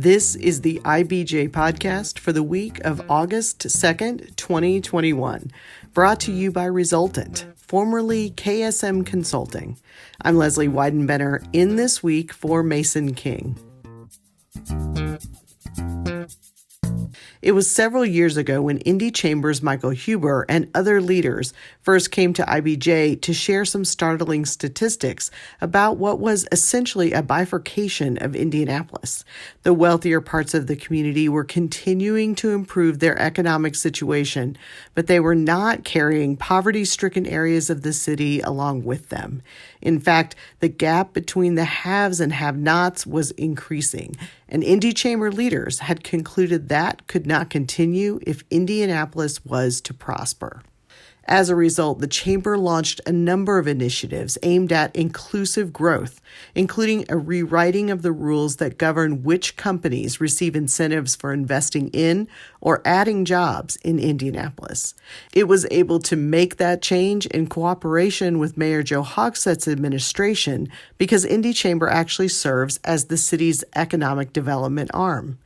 This is the IBJ Podcast for the week of August 2nd, 2021, brought to you by Resultant, formerly KSM Consulting. I'm Lesley Weidenbener, in this week for Mason King. It was several years ago when Indy Chamber's Michael Huber and other leaders first came to IBJ to share some startling statistics about what was essentially a bifurcation of Indianapolis. The wealthier parts of the community were continuing to improve their economic situation, but they were not carrying poverty-stricken areas of the city along with them. In fact, the gap between the haves and have-nots was increasing, and Indy Chamber leaders had concluded that could not continue if Indianapolis was to prosper. As a result, the Chamber launched a number of initiatives aimed at inclusive growth, including a rewriting of the rules that govern which companies receive incentives for investing in or adding jobs in Indianapolis. It was able to make that change in cooperation with Mayor Joe Hogsett's administration because Indy Chamber actually serves as the city's economic development arm.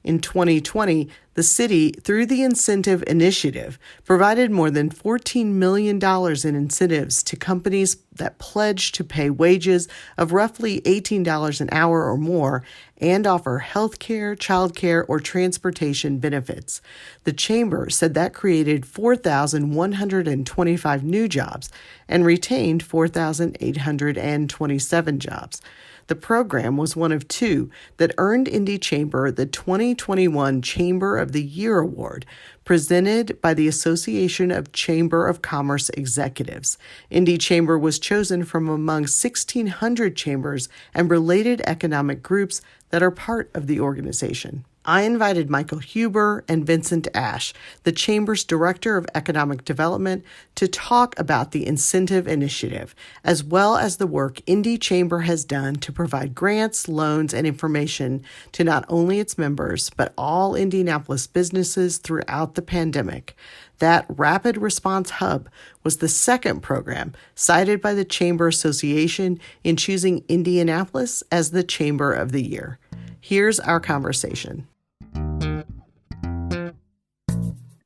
In 2020, the city, through the Incentive Initiative, provided more than $14 million in incentives to companies that pledge to pay wages of roughly $18 an hour or more and offer health care, child care, or transportation benefits. The Chamber said that created 4,125 new jobs and retained 4,827 jobs. The program was one of two that earned Indy Chamber the 2021 Chamber of the Year Award, presented by the Association of Chamber of Commerce Executives. Indy Chamber was chosen from among 1,600 chambers and related economic groups that are part of the organization. I invited Michael Huber and Vincent Ash, the Chamber's Director of Economic Development, to talk about the Incentive Initiative, as well as the work Indy Chamber has done to provide grants, loans, and information to not only its members, but all Indianapolis businesses throughout the pandemic. That Rapid Response Hub was the second program cited by the Chamber Association in choosing Indianapolis as the Chamber of the Year. Here's our conversation.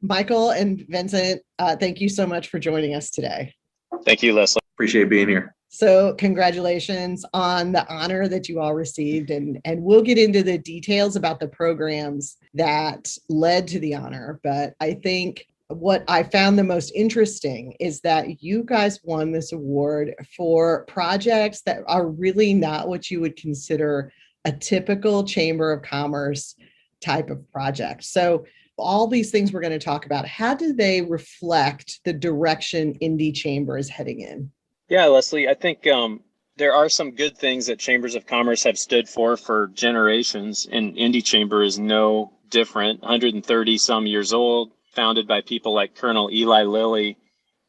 Michael and Vincent, thank you so much for joining us today. Thank you, Lesley. Appreciate being here. So congratulations on the honor that you all received, and we'll get into the details about the programs that led to the honor. But I think what I found the most interesting is that you guys won this award for projects that are really not what you would consider a typical Chamber of Commerce type of project. So all these things we're going to talk about, how do they reflect the direction Indy Chamber is heading in? Yeah, Lesley, I think there are some good things that Chambers of Commerce have stood for generations, and Indy Chamber is no different. 130 some years old, founded by people like Colonel Eli Lilly.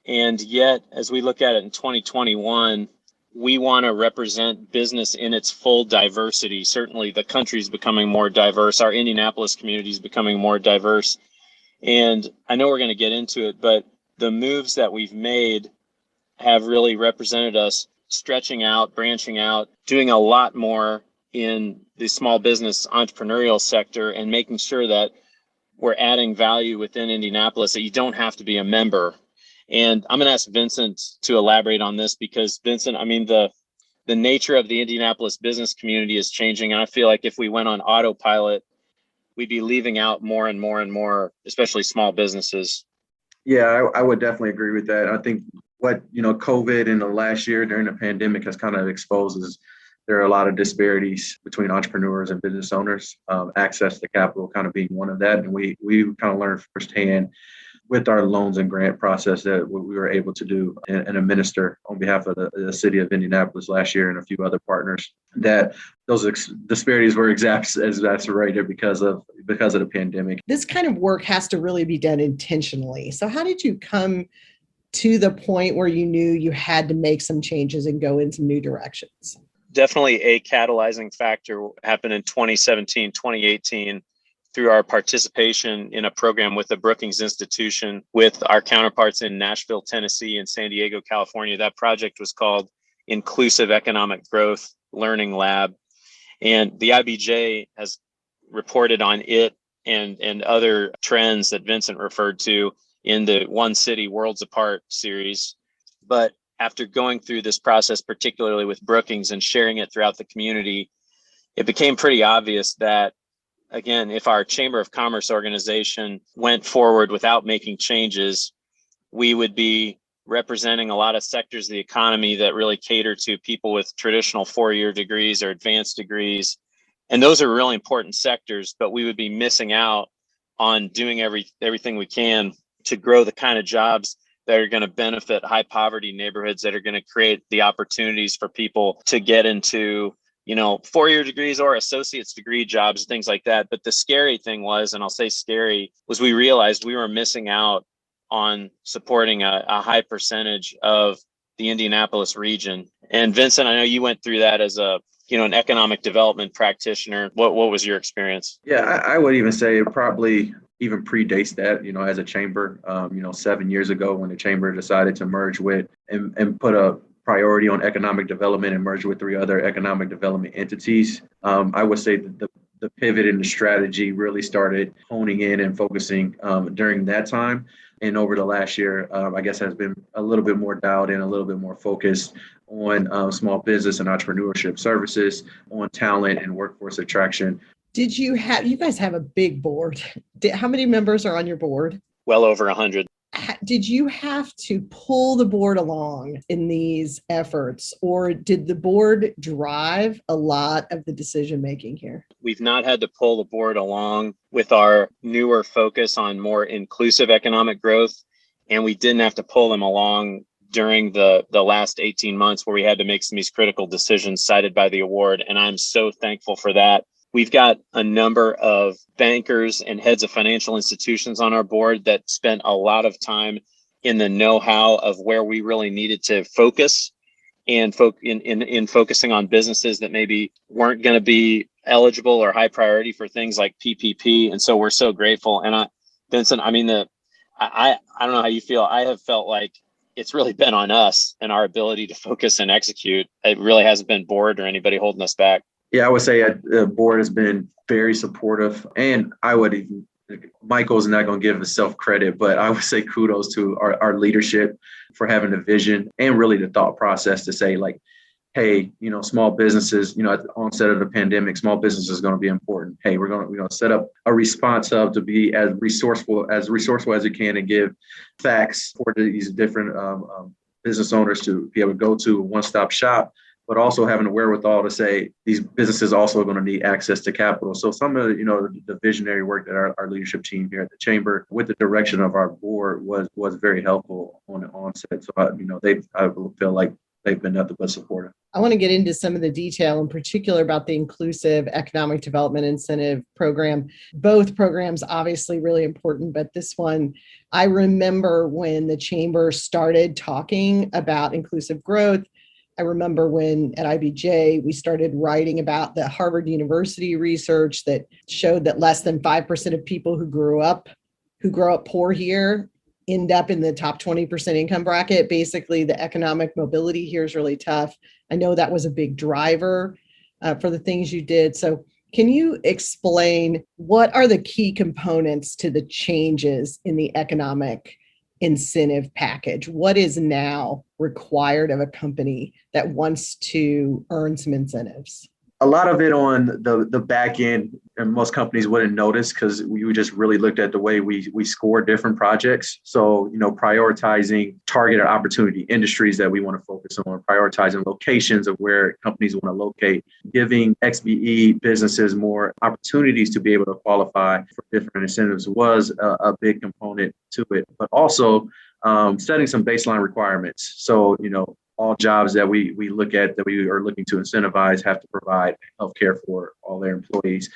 And yet, as we look at it in 2021, we want to represent business in its full diversity. Certainly, the country's becoming more diverse. Our Indianapolis community is becoming more diverse. And I know we're going to get into it, but the moves that we've made have really represented us stretching out, branching out, doing a lot more in the small business entrepreneurial sector and making sure that we're adding value within Indianapolis, that you don't have to be a member. And I'm going to ask Vincent to elaborate on this because, Vincent, I mean, the nature of the Indianapolis business community is changing. And I feel like if we went on autopilot, we'd be leaving out more and more and more, especially small businesses. Yeah, I would definitely agree with that. I think what, COVID in the last year during the pandemic has kind of exposed is there are a lot of disparities between entrepreneurs and business owners, access to capital kind of being one of that. And we kind of learned firsthand with our loans and grant process that what we were able to do and administer on behalf of the city of Indianapolis last year and a few other partners, that those disparities were exacerbated because of the pandemic. This kind of work has to really be done intentionally. So how did you come to the point where you knew you had to make some changes and go in some new directions? Definitely a catalyzing factor happened in 2017, 2018. Through our participation in a program with the Brookings Institution with our counterparts in Nashville, Tennessee, and San Diego, California. That project was called Inclusive Economic Growth Learning Lab. And the IBJ has reported on it and other trends that Vincent referred to in the One City Worlds Apart series. But after going through this process, particularly with Brookings and sharing it throughout the community, it became pretty obvious that, again, if our Chamber of Commerce organization went forward without making changes, we would be representing a lot of sectors of the economy that really cater to people with traditional four-year degrees or advanced degrees. And those are really important sectors, but we would be missing out on doing everything we can to grow the kind of jobs that are going to benefit high poverty neighborhoods, that are going to create the opportunities for people to get into, four-year degrees or associate's degree jobs, things like that. But the scary thing was, and I'll say scary, was we realized we were missing out on supporting a high percentage of the Indianapolis region. And Vincent, I know you went through that as an economic development practitioner. What was your experience? Yeah, I would even say it probably even predates that, as a chamber, 7 years ago when the chamber decided to merge with and put a priority on economic development and merge with 3 other economic development entities. I would say that the pivot in the strategy really started honing in and focusing during that time. And over the last year, I guess has been a little bit more dialed in, a little bit more focused on small business and entrepreneurship services, on talent and workforce attraction. You guys have a big board. How many members are on your board? Well over 100. Did you have to pull the board along in these efforts, or did the board drive a lot of the decision making here? We've not had to pull the board along with our newer focus on more inclusive economic growth, and we didn't have to pull them along during the last 18 months where we had to make some of these critical decisions cited by the award, and I'm so thankful for that. We've got a number of bankers and heads of financial institutions on our board that spent a lot of time in the know-how of where we really needed to focus and in focusing on businesses that maybe weren't going to be eligible or high priority for things like PPP. And so we're so grateful. And Vincent, I don't know how you feel. I have felt like it's really been on us and our ability to focus and execute. It really hasn't been board or anybody holding us back. Yeah, I would say the board has been very supportive, and Michael's not going to give himself credit, but I would say kudos to our leadership for having the vision and really the thought process to say, like, hey, small businesses, at the onset of the pandemic, small business is going to be important. Hey, we're going to set up a response hub to be as resourceful as we can and give facts for these different business owners to be able to go to a one-stop shop, but also having the wherewithal to say these businesses also are going to need access to capital. So some of the visionary work that our leadership team here at the chamber, with the direction of our board, was very helpful on the onset. So I feel like they've been nothing but supportive. I want to get into some of the detail, in particular about the Inclusive Economic Development Incentive Program. Both programs obviously really important, but this one, I remember when the chamber started talking about inclusive growth. I remember when at IBJ, we started writing about the Harvard University research that showed that less than 5% of people who grow up poor here end up in the top 20% income bracket. Basically, the economic mobility here is really tough. I know that was a big driver for the things you did. So can you explain what are the key components to the changes in the economic incentive package? What is now required of a company that wants to earn some incentives? A lot of it on the back end, and most companies wouldn't notice because we just really looked at the way we score different projects. So, prioritizing targeted opportunity industries that we want to focus on, prioritizing locations of where companies want to locate, giving XBE businesses more opportunities to be able to qualify for different incentives was a big component to it, but also setting some baseline requirements. So, all jobs that we look at that we are looking to incentivize have to provide healthcare for all their employees.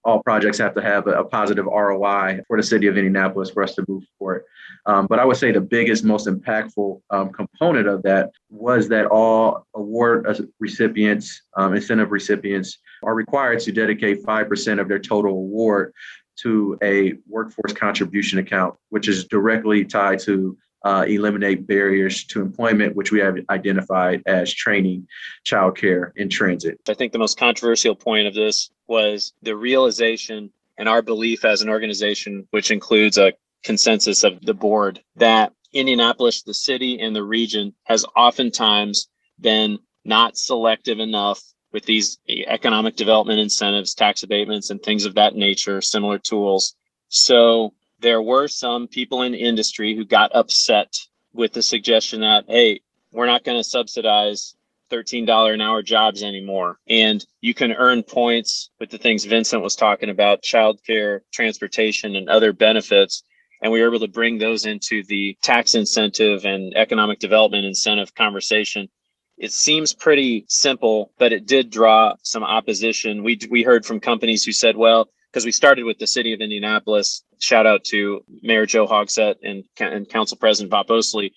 All projects have to have a positive ROI for the city of Indianapolis for us to move forward. But I would say the biggest, most impactful component of that was that all award recipients, incentive recipients, are required to dedicate 5% of their total award to a workforce contribution account, which is directly tied to eliminate barriers to employment, which we have identified as training, childcare, and transit. I think the most controversial point of this was the realization and our belief as an organization, which includes a consensus of the board, that Indianapolis, the city and the region, has oftentimes been not selective enough with these economic development incentives, tax abatements, and things of that nature, similar tools. So there were some people in industry who got upset with the suggestion that, hey, we're not going to subsidize $13 an hour jobs anymore. And you can earn points with the things Vincent was talking about, childcare, transportation, and other benefits. And we were able to bring those into the tax incentive and economic development incentive conversation. It seems pretty simple, but it did draw some opposition. We heard from companies who said, well, because we started with the city of Indianapolis, shout out to Mayor Joe Hogsett and Council President Bob Osley.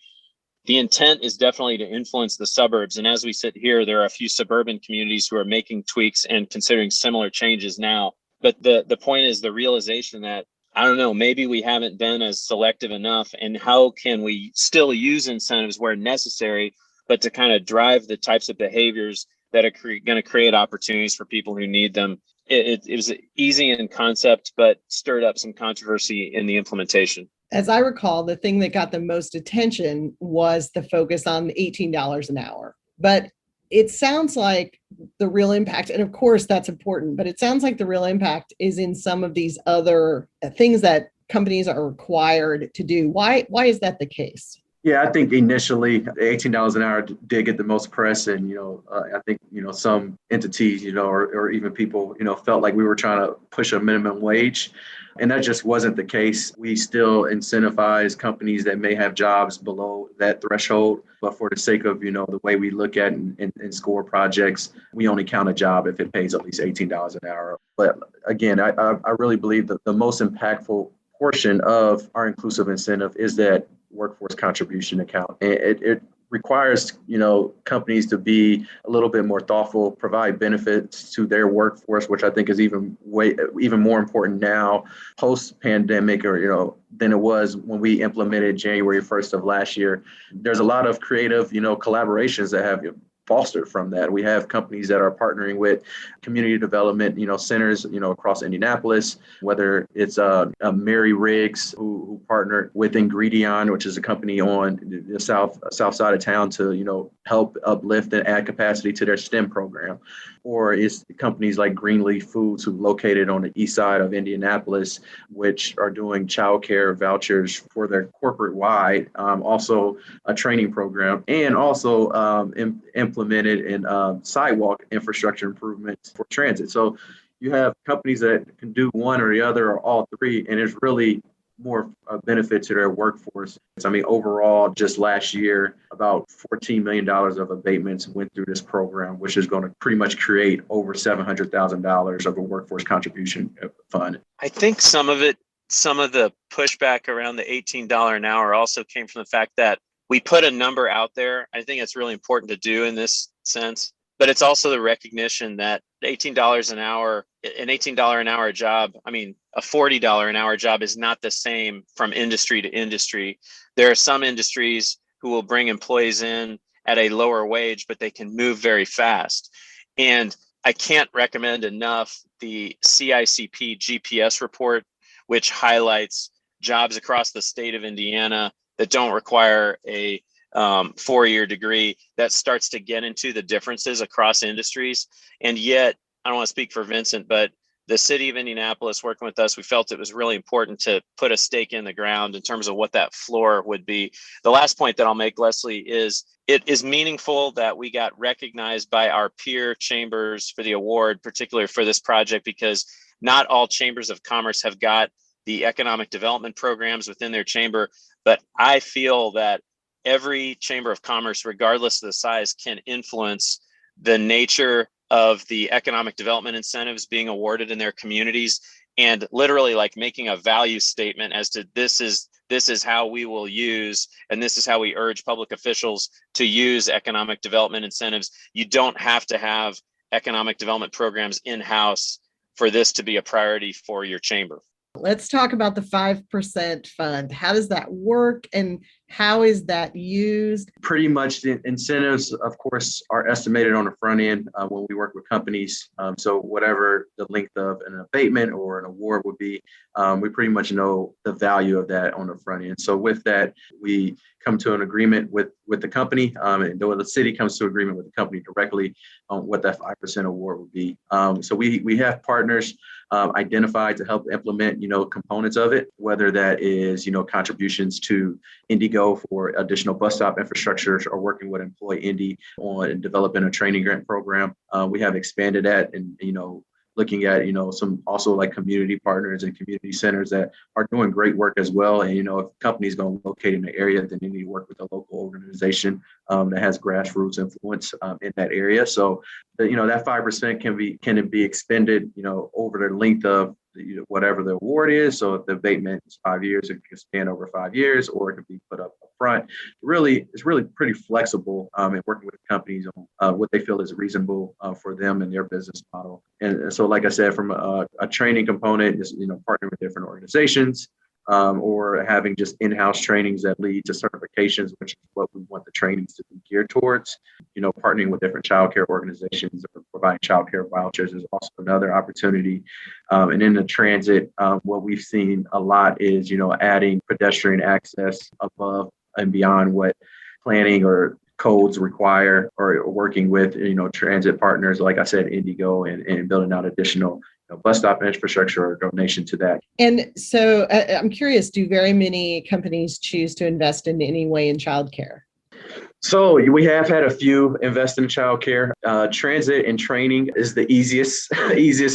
The intent is definitely to influence the suburbs. And as we sit here, there are a few suburban communities who are making tweaks and considering similar changes now. But the point is the realization that, I don't know, maybe we haven't been as selective enough. And how can we still use incentives where necessary, but to kind of drive the types of behaviors that are going to create opportunities for people who need them? It was easy in concept, but stirred up some controversy in the implementation. As I recall, the thing that got the most attention was the focus on the $18 an hour. But it sounds like the real impact, and of course that's important, but it sounds like the real impact is in some of these other things that companies are required to do. Why is that the case? Yeah, I think initially $18 an hour did get the most press, and I think some entities, or even people, felt like we were trying to push a minimum wage, and that just wasn't the case. We still incentivize companies that may have jobs below that threshold, but for the sake of the way we look at and score projects, we only count a job if it pays at least $18 an hour. But again, I really believe that the most impactful portion of our inclusive incentive is that workforce contribution account. It requires, companies to be a little bit more thoughtful, provide benefits to their workforce, which I think is even more important now post-pandemic, or, than it was when we implemented January 1st of last year. There's a lot of creative, collaborations that have fostered from that. We have companies that are partnering with community development, centers, across Indianapolis, whether it's Mary Riggs, who partnered with Ingredion, which is a company on the south side of town to, help uplift and add capacity to their STEM program. Or it's companies like Greenleaf Foods, who located on the east side of Indianapolis, which are doing childcare vouchers for their corporate wide, also a training program, and also implemented in sidewalk infrastructure improvements for transit. So you have companies that can do one or the other or all three, and it's really more benefit to their workforce. I mean, overall, just last year, about $14 million of abatements went through this program, which is going to pretty much create over $700,000 of a workforce contribution fund. I think some of the pushback around the $18 an hour also came from the fact that we put a number out there. I think it's really important to do in this sense, but it's also the recognition that $18 an hour, an $18 an hour job, a $40 an hour job is not the same from industry to industry. There are some industries who will bring employees in at a lower wage, but they can move very fast. And I can't recommend enough the CICP GPS report, which highlights jobs across the state of Indiana that don't require a 4-year degree, that starts to get into the differences across industries. And yet, I don't want to speak for Vincent, but the city of Indianapolis working with us, we felt it was really important to put a stake in the ground in terms of what that floor would be. The last point that I'll make, Lesley, is it is meaningful that we got recognized by our peer chambers for the award, particularly for this project, because not all chambers of commerce have got the economic development programs within their chamber. But I feel that every chamber of commerce, regardless of the size, can influence the nature of the economic development incentives being awarded in their communities, and literally like making a value statement as to this is how we will use, and this is how we urge public officials to use economic development incentives. You don't have to have economic development programs in-house for this to be a priority for your chamber. Let's talk about the 5% fund. How does that work? And How is that used? Pretty much the incentives, of course, are estimated on the front end when we work with companies. So whatever the length of an abatement or an award would be, we pretty much know the value of that on the front end. So with that, we come to an agreement with the company, and the city comes to agreement with the company directly on what that 5% award would be. So we have partners identified to help implement, components of it, whether that is, contributions to Indigo for additional bus stop infrastructure or working with Employ Indy on developing a training grant program. We have expanded that and, looking at, some also like community partners and community centers that are doing great work as well. And, if a company's going to locate in the area, then they need to work with a local organization that has grassroots influence in that area. So, that 5% can be expended, over the length of whatever the award is. So if the abatement is 5 years, it can span over 5 years, or it can be put up front. It's really pretty flexible in working with companies on what they feel is reasonable for them and their business model. And so, like I said, from a training component, is partnering with different organizations, or having just in-house trainings that lead to certifications, which is what we want the trainings to be geared towards. Partnering with different childcare organizations or providing childcare vouchers is also another opportunity. And in the transit, what we've seen a lot is, adding pedestrian access above and beyond what planning or codes require, or working with, transit partners, like I said, Indigo, and building out additional bus stop infrastructure or donation to that. And so I'm curious, do very many companies choose to invest in any way in childcare? So we have had a few invest in childcare. Transit and training is the easiest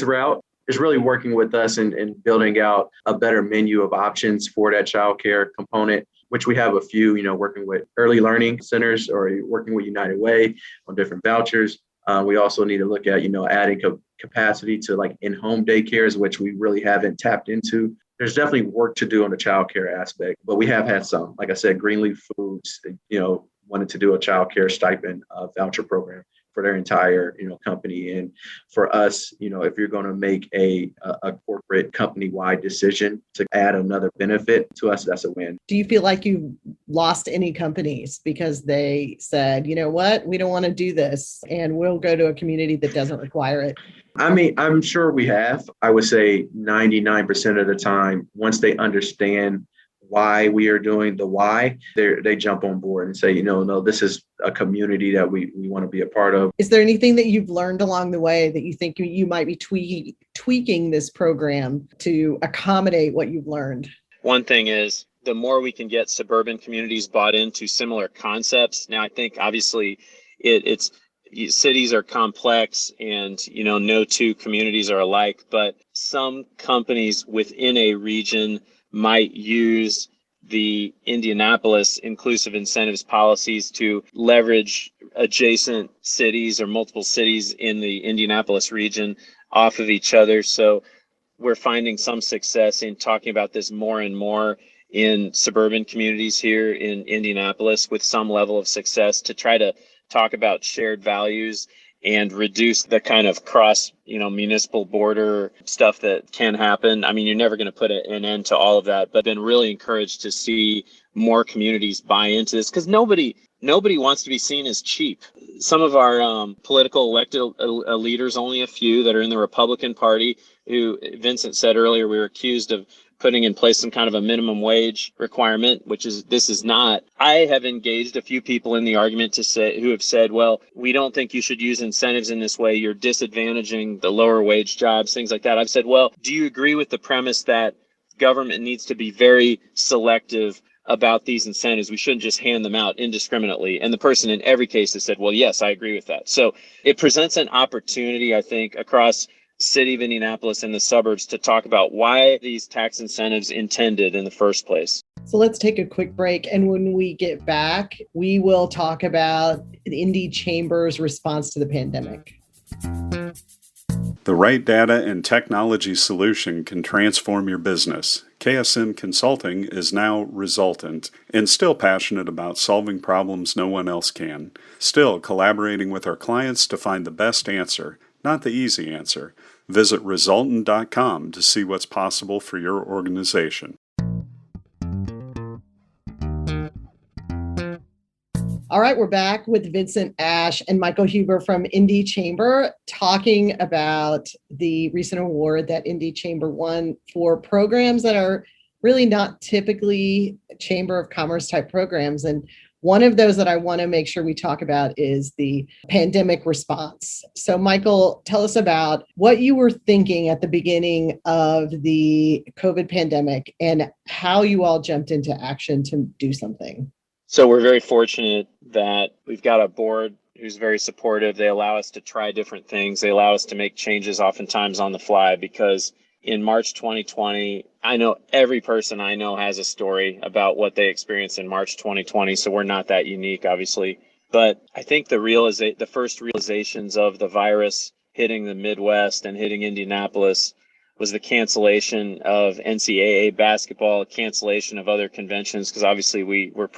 route. It's really working with us and building out a better menu of options for that childcare component, which we have a few, working with early learning centers or working with United Way on different vouchers. We also need to look at, adding capacity to like in-home daycares, which we really haven't tapped into. There's definitely work to do on the childcare aspect, but we have had some. Like I said, Greenleaf Foods, wanted to do a childcare stipend voucher program for their entire, company. And for us, if you're going to make a corporate company-wide decision to add another benefit to us, that's a win. Do you feel like you lost any companies because they said, you know what, we don't want to do this and we'll go to a community that doesn't require it? I mean, I'm sure we have. I would say 99% of the time, once they understand why we are doing the why, they jump on board and say, no, this is a community that we want to be a part of. Is there anything that you've learned along the way that you think you might be tweaking this program to accommodate what you've learned? One thing is, the more we can get suburban communities bought into similar concepts. Now, I think obviously it's cities are complex and, no two communities are alike, but some companies within a region might use the Indianapolis inclusive incentives policies to leverage adjacent cities or multiple cities in the Indianapolis region off of each other. So we're finding some success in talking about this more and more in suburban communities here in Indianapolis, with some level of success, to try to talk about shared values and reduce the kind of cross, municipal border stuff that can happen. I mean, you're never going to put an end to all of that, but been really encouraged to see more communities buy into this, because nobody wants to be seen as cheap. Some of our political elected leaders, only a few that are in the Republican Party, who Vincent said earlier, we were accused of putting in place some kind of a minimum wage requirement, this is not. I have engaged a few people in the argument who have said, well, we don't think you should use incentives in this way. You're disadvantaging the lower wage jobs, things like that. I've said, well, do you agree with the premise that government needs to be very selective about these incentives? We shouldn't just hand them out indiscriminately. And the person in every case has said, well, yes, I agree with that. So it presents an opportunity, I think, across city of Indianapolis and the suburbs to talk about why these tax incentives intended in the first place. So let's take a quick break. And when we get back, we will talk about the Indy Chamber's response to the pandemic. The right data and technology solution can transform your business. KSM Consulting is now Resultant and still passionate about solving problems no one else can. Still collaborating with our clients to find the best answer, not the easy answer. Visit Resultant.com to see what's possible for your organization. All right, we're back with Vincent Ash and Michael Huber from Indy Chamber talking about the recent award that Indy Chamber won for programs that are really not typically Chamber of Commerce type programs. And one of those that I want to make sure we talk about is the pandemic response. So, Michael, tell us about what you were thinking at the beginning of the COVID pandemic and how you all jumped into action to do something. So we're very fortunate that we've got a board who's very supportive. They allow us to try different things. They allow us to make changes oftentimes on the fly, because in March 2020, I know every person I know has a story about what they experienced in March 2020. So we're not that unique, obviously. But I think the first realizations of the virus hitting the Midwest and hitting Indianapolis was the cancellation of NCAA basketball, cancellation of other conventions, because obviously we're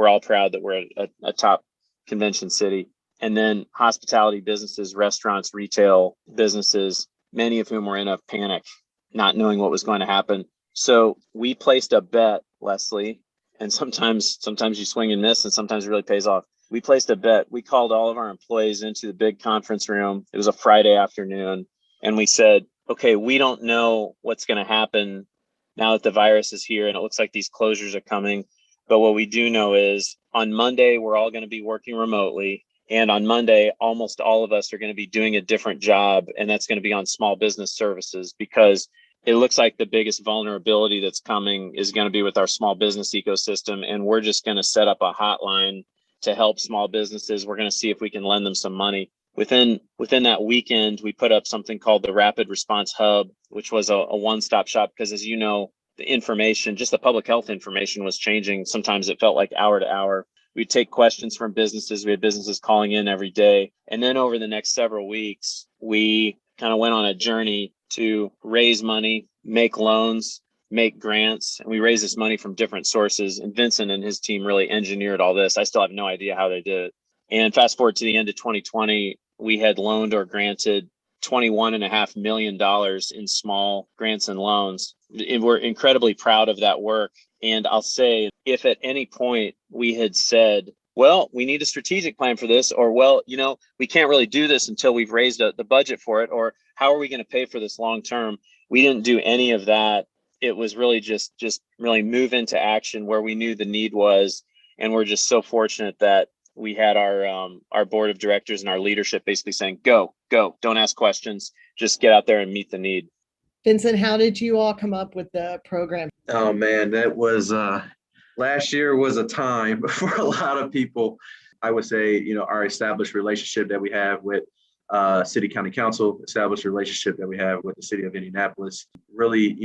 all proud that we're a top convention city. And then hospitality businesses, restaurants, retail businesses, many of whom were in a panic, not knowing what was going to happen. So we placed a bet, Lesley, and sometimes you swing and miss, and sometimes it really pays off. We placed a bet. We called all of our employees into the big conference room. It was a Friday afternoon. And we said, okay, we don't know what's going to happen now that the virus is here and it looks like these closures are coming. But what we do know is on Monday, we're all going to be working remotely. And on Monday, almost all of us are going to be doing a different job. And that's going to be on small business services, because it looks like the biggest vulnerability that's coming is going to be with our small business ecosystem. And we're just going to set up a hotline to help small businesses. We're going to see if we can lend them some money. Within that weekend, we put up something called the Rapid Response Hub, which was a one-stop shop, because as you know, the information, just the public health information, was changing. Sometimes it felt like hour to hour. We'd take questions from businesses. We had businesses calling in every day. And then over the next several weeks, we kind of went on a journey to raise money, make loans, make grants. And we raised this money from different sources. And Vincent and his team really engineered all this. I still have no idea how they did it. And fast forward to the end of 2020, we had loaned or granted $21.5 million in small grants and loans. And we're incredibly proud of that work. And I'll say, if at any point we had said, well, we need a strategic plan for this, or, well, we can't really do this until we've raised the budget for it, or how are we going to pay for this long term? We didn't do any of that. It was really just really move into action where we knew the need was. And we're just so fortunate that we had our board of directors and our leadership basically saying, go, don't ask questions, just get out there and meet the need. Vincent, how did you all come up with the program? Oh man, that was last year was a time for a lot of people. I would say, our established relationship that we have with City County Council, established relationship that we have with the city of Indianapolis, really,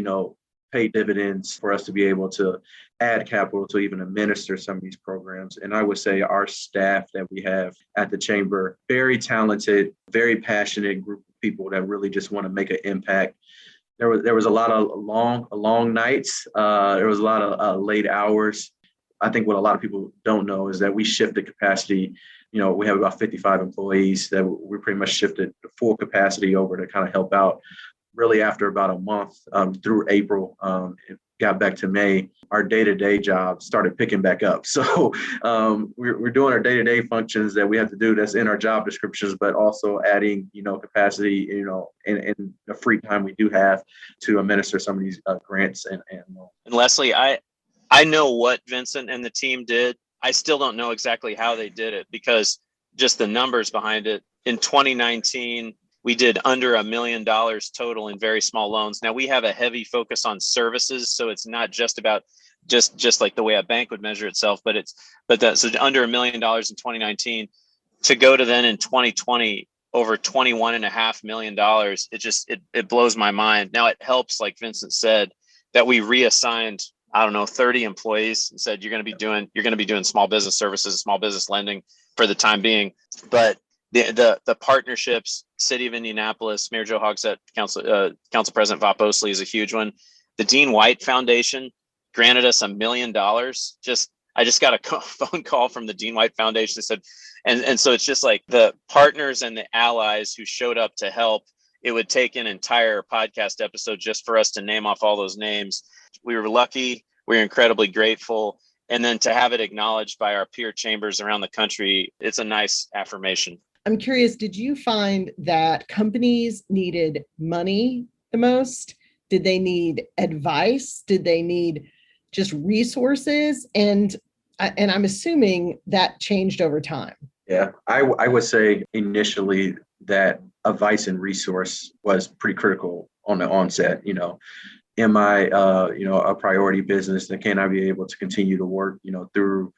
paid dividends for us to be able to add capital to even administer some of these programs. And I would say our staff that we have at the Chamber, very talented, very passionate group of people that really just want to make an impact. There was a lot of long nights. There was a lot of late hours. I think what a lot of people don't know is that we shifted capacity. We have about 55 employees that we pretty much shifted the full capacity over to kind of help out. Really, after about a month through April, it got back to May, our day-to-day jobs started picking back up. So we're doing our day-to-day functions that we have to do that's in our job descriptions, but also adding, capacity, and the free time we do have to administer some of these grants and Lesley, I know what Vincent and the team did. I still don't know exactly how they did it, because just the numbers behind it. In 2019, we did under $1 million total in very small loans. Now we have a heavy focus on services, so it's not just about just like the way a bank would measure itself, so under $1 million in 2019 to go to then in 2020 over $21.5 million. It blows my mind. Now it helps, like Vincent said, that we reassigned 30 employees and said you're going to be doing small business services, small business lending for the time being, but the partnerships, City of Indianapolis, Mayor Joe Hogsett, Council President Vop Osley is a huge one. The Dean White Foundation granted us $1 million. I just got a phone call from the Dean White Foundation that said, and so it's just like the partners and the allies who showed up to help. It would take an entire podcast episode just for us to name off all those names. We were lucky. We were incredibly grateful. And then to have it acknowledged by our peer chambers around the country, it's a nice affirmation. I'm curious, did you find that companies needed money the most? Did they need advice? Did they need just resources? And I'm assuming that changed over time. Yeah, I would say initially that advice and resource was pretty critical on the onset. Am I, a priority business, and can I be able to continue to work, through,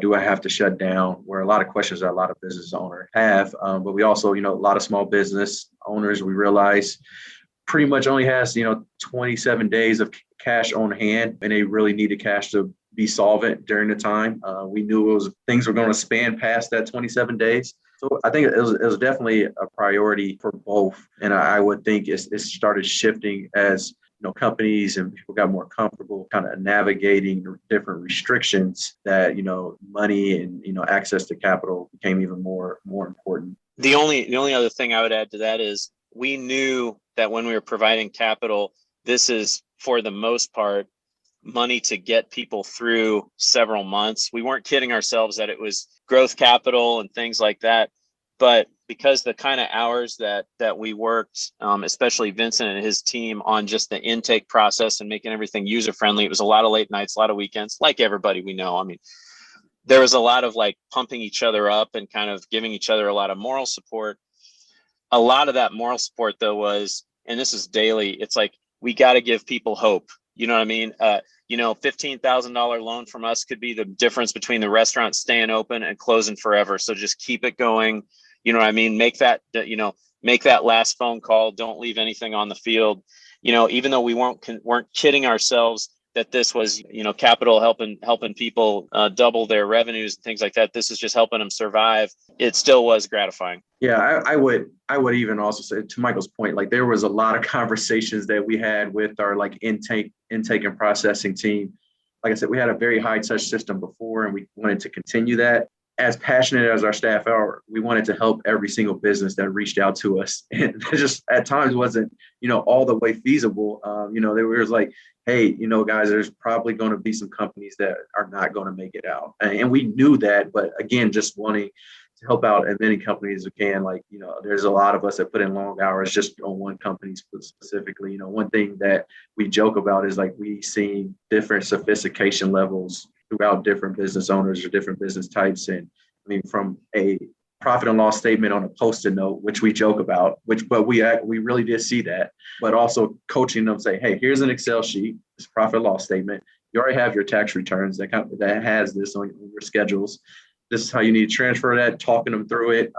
do I have to shut down? Where a lot of questions that a lot of business owners have. But we also, a lot of small business owners, we realize pretty much only has, 27 days of cash on hand, and they really needed cash to be solvent during the time. We knew things were going to span past that 27 days. So I think it was definitely a priority for both. And I would think it started shifting as companies and people got more comfortable kind of navigating different restrictions that, money and, access to capital became even more important. The only other thing I would add to that is we knew that when we were providing capital, this is for the most part money to get people through several months. We weren't kidding ourselves that it was growth capital and things like that. But because the kind of hours that we worked, especially Vincent and his team, on just the intake process and making everything user friendly, it was a lot of late nights, a lot of weekends, like everybody we know. I mean, there was a lot of like pumping each other up and kind of giving each other a lot of moral support. A lot of that moral support, though, was, and this is daily, it's like, we got to give people hope. You know what I mean? $15,000 loan from us could be the difference between the restaurant staying open and closing forever. So just keep it going. You know what I mean? Make that last phone call. Don't leave anything on the field. Even though we weren't kidding ourselves that this was, capital helping people double their revenues and things like that. This is just helping them survive. It still was gratifying. Yeah, I would even also say, to Michael's point, like there was a lot of conversations that we had with our like intake and processing team. Like I said, we had a very high touch system before, and we wanted to continue that. As passionate as our staff are, we wanted to help every single business that reached out to us. And it just at times wasn't, all the way feasible. There was like, hey, guys, there's probably going to be some companies that are not going to make it out. And we knew that, but again, just wanting to help out as many companies as we can. Like, there's a lot of us that put in long hours just on one company specifically. One thing that we joke about is like we see different sophistication levels throughout different business owners or different business types. And I mean, from a profit and loss statement on a Post-it note, which we joke about, but we really did see that, but also coaching them, say, hey, here's an Excel sheet, it's profit and loss statement. You already have your tax returns that has this on your schedules. This is how you need to transfer that, talking them through it.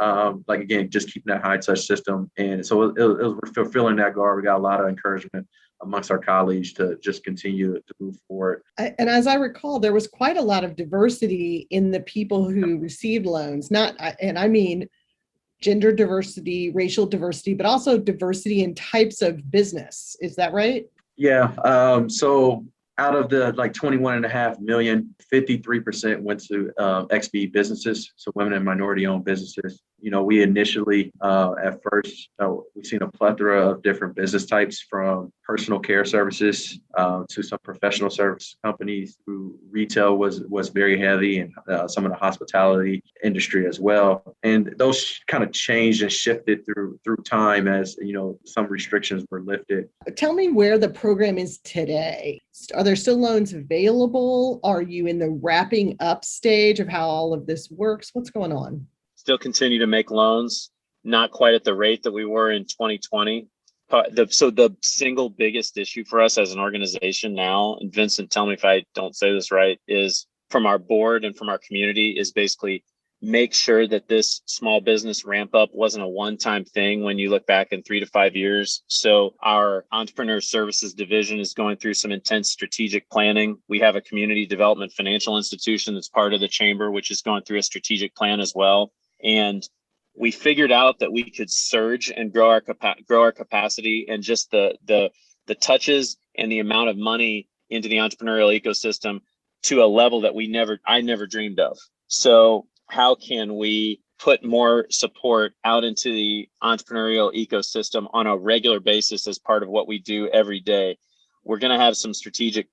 Like, again, just keeping that high touch system. And so it was fulfilling that goal. We got a lot of encouragement amongst our colleagues to just continue to move forward. And as I recall, there was quite a lot of diversity in the people who received loans, I mean gender diversity, racial diversity, but also diversity in types of business. Is that right? Yeah. So out of the like 21.5 million, 53% went to XB businesses, so women and minority-owned businesses. We initially, at first, we've seen a plethora of different business types, from personal care services to some professional service companies. Through retail was very heavy, and some of the hospitality industry as well. And those kind of changed and shifted through time as some restrictions were lifted. Tell me where the program is today. Are there still loans available? Are you in the wrapping up stage of how all of this works? What's going on? Still continue to make loans, not quite at the rate that we were in 2020. So the single biggest issue for us as an organization now, and Vincent, tell me if I don't say this right, is from our board and from our community, is basically make sure that this small business ramp up wasn't a one-time thing when you look back in 3 to 5 years. So our entrepreneur services division is going through some intense strategic planning. We have a community development financial institution that's part of the chamber, which is going through a strategic plan as well. And we figured out that we could surge and grow our capacity, and just the touches and the amount of money into the entrepreneurial ecosystem to a level that I never dreamed of. So how can we put more support out into the entrepreneurial ecosystem on a regular basis as part of what we do every day? We're going to have some strategic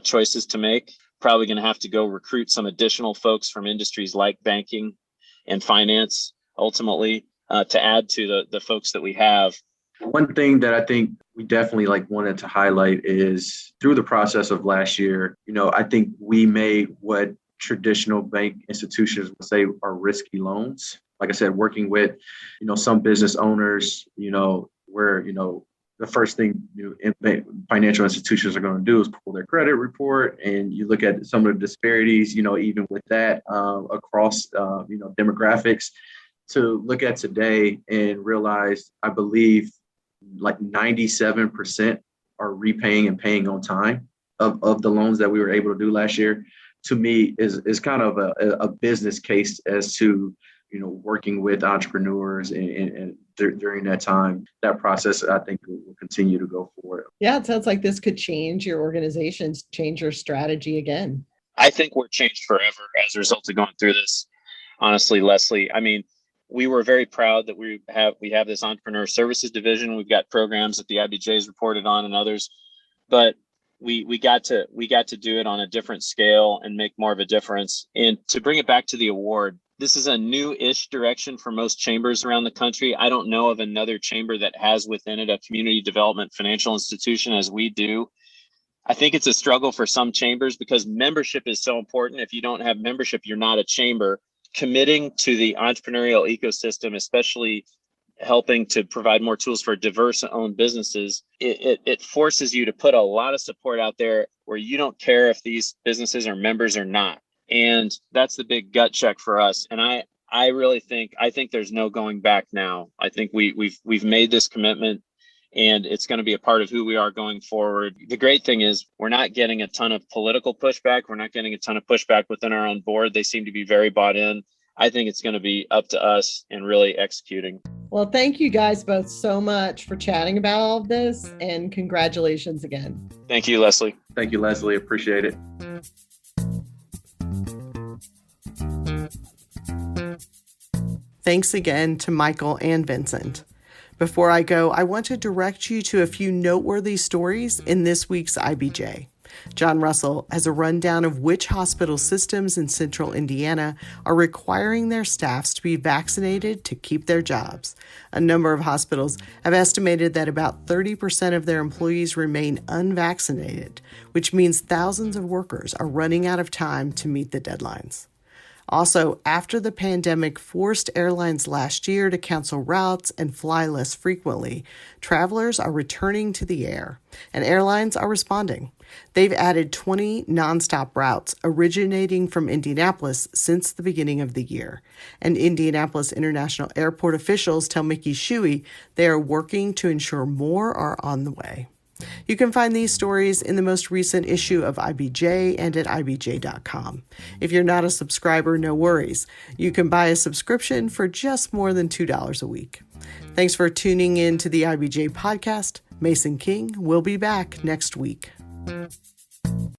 choices to make. probably going to have to go recruit some additional folks from industries like banking and finance, ultimately, to add to the folks that we have. One thing that I think we definitely wanted to highlight is through the process of last year, I think we made what traditional bank institutions would say are risky loans. Like I said, working with, some business owners, where, the first thing financial institutions are going to do is pull their credit report, and you look at some of the disparities, even with that across, demographics, to look at today and realize, I believe, 97% are repaying and paying on time of the loans that we were able to do last year. To me, is kind of a business case as to, working with entrepreneurs and during that time. That process, I think, will continue to go forward. Yeah, it sounds like this could change your organizations, change your strategy again. I think we're changed forever as a result of going through this. Honestly, Lesley, I mean, we were very proud that we have this entrepreneur services division. We've got programs that the IBJ's reported on and others, but we got to do it on a different scale and make more of a difference. And to bring it back to the award, this is a new-ish direction for most chambers around the country. I don't know of another chamber that has within it a community development financial institution as we do. I think it's a struggle for some chambers because membership is so important. If you don't have membership, you're not a chamber. Committing to the entrepreneurial ecosystem, especially helping to provide more tools for diverse-owned businesses, it forces you to put a lot of support out there where you don't care if these businesses are members or not. And that's the big gut check for us. And I really think there's no going back now. I think we've made this commitment, and it's going to be a part of who we are going forward. The great thing is we're not getting a ton of political pushback. We're not getting a ton of pushback within our own board. They seem to be very bought in. I think it's going to be up to us and really executing. Well, thank you guys both so much for chatting about all of this, and congratulations again. Thank you, Lesley. Thank you, Lesley. Appreciate it. Thanks again to Michael and Vincent. Before I go, I want to direct you to a few noteworthy stories in this week's IBJ. John Russell has a rundown of which hospital systems in central Indiana are requiring their staffs to be vaccinated to keep their jobs. A number of hospitals have estimated that about 30% of their employees remain unvaccinated, which means thousands of workers are running out of time to meet the deadlines. Also, after the pandemic forced airlines last year to cancel routes and fly less frequently, travelers are returning to the air, and airlines are responding. They've added 20 nonstop routes originating from Indianapolis since the beginning of the year. And Indianapolis International Airport officials tell Mickey Shuey they are working to ensure more are on the way. You can find these stories in the most recent issue of IBJ and at IBJ.com. If you're not a subscriber, no worries. You can buy a subscription for just more than $2 a week. Thanks for tuning in to the IBJ Podcast. Mason King will be back next week.